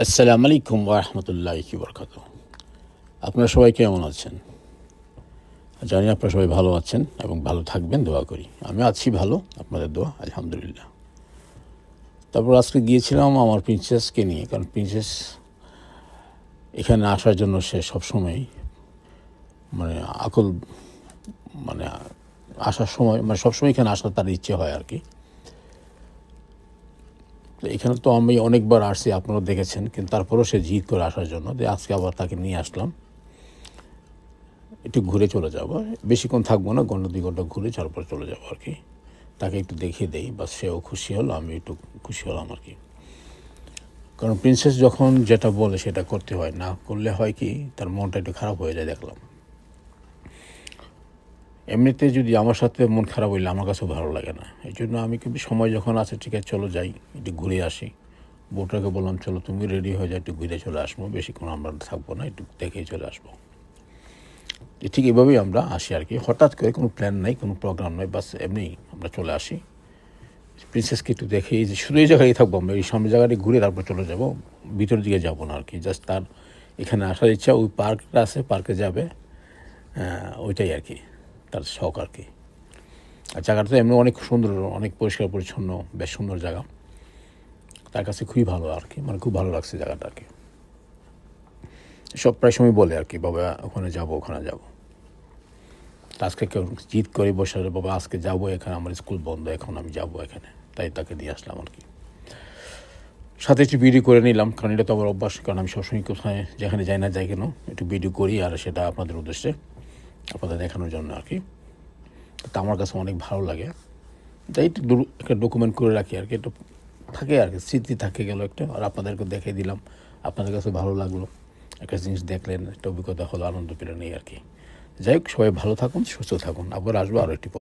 আসসালামু আলাইকুম ওয়া রাহমাতুল্লাহি ওয়া বারাকাতুহু। আপনারা সবাই কেমন আছেন? জানি আপনারা সবাই ভালো আছেন এবং ভালো থাকবেন দোয়া করি। আমি আছি ভালো, আপনাদের দোয়া আলহামদুলিল্লাহ। তারপর আজকে গিয়েছিলাম আমার প্রিন্সেসকে নিয়ে, কারণ প্রিন্সেস এখানে আসার জন্য সে সবসময় মানে আকুল মানে আসার সময় সবসময় এখানে আসার তার ইচ্ছে হয় আর কি। তো এখানে তো আমি অনেকবার আসছি, আপনারা দেখেছেন, কিন্তু তারপরেও সে জিদ করে আসার জন্য যে আজকে আবার তাকে নিয়ে আসলাম। একটু ঘুরে চলে যাব, বেশিক্ষণ থাকবো না, ঘন্টা 2 ঘন্টা ঘুরে তারপর চলে যাবো আর কি। তাকে একটু দেখিয়ে দেই, বা সেও খুশি হলো, আমি একটু খুশি হলাম আর কি। কারণ প্রিন্সেস যখন যেটা বলে সেটা করতে হয়, না করলে হয় কি তার মনটা একটু খারাপ হয়ে যায় দেখলাম। এমনিতে যদি আমার সাথে মন খারাপ হইলে আমার কাছেও ভালো লাগে না। এই জন্য আমি কিন্তু সময় যখন আছে ঠিক আছে চলো যাই, একটু ঘুরে আসি। বউটাকে বললাম চলো তুমি রেডি হয়ে যাও, একটু ঘুরে চলে আসবো, বেশিক্ষণ আমরা থাকবো না, একটু দেখেই চলে আসবো। ঠিক এভাবেই আমরা আসি আর কি। হঠাৎ করে কোনো প্ল্যান নাই, কোনো প্রোগ্রাম নাই, বাস এমনি আমরা চলে আসি। প্রিন্সেসকে একটু দেখে এই যে শুধু এই জায়গায় থাকবো, আমরা এই সামনের জায়গাটি ঘুরে তারপর চলে যাব, ভিতরের দিকে যাব না আর কি। জাস্ট তার এখানে আসার ইচ্ছা, ওই পার্কটা আছে, পার্কে যাবে, ওইটাই আর কি তার শখ আর কি। আর জায়গাটা তো এমনি অনেক সুন্দর, অনেক পরিষ্কার পরিচ্ছন্ন, বেশ সুন্দর জায়গা। তার কাছে খুবই ভালো আর কি, খুব ভালো লাগছে জায়গাটা আর কি। সব প্রায় সময় বলে আর কি, বাবা ওখানে যাব, ওখানে যাব। আজকে কেউ জিদ করে বসে আছে, বাবা আজকে যাবো এখানে, আমার স্কুল বন্ধ, এখন আমি যাবো এখানে, তাই তাকে দিয়ে আসলাম আর কি। সাথে একটু ভিডিও করে নিলাম, কারণ এটা তো আমার অভ্যাস, কারণ আমি সবসময় কোথায় যেখানে যাই না যাই কেন একটু ভিডিও করি, আর সেটা আপনাদের উদ্দেশ্যে, আপনাদের দেখানোর জন্য আর কি। তা আমার কাছে অনেক ভালো লাগে, তাই একটু একটা ডকুমেন্ট করে রাখি আর কি, একটু থাকে আর কি, স্মৃতি থাকে গেল একটা, আর আপনাদেরকে দেখিয়ে দিলাম, আপনাদের কাছে ভালো লাগলো, একটা জিনিস দেখলেন, একটা অভিজ্ঞতা হলো, আনন্দ পেলেন এই আর কি। যাই হোক, সবাই ভালো থাকুন, সুস্থ থাকুন, আবার আসবো আরও একটি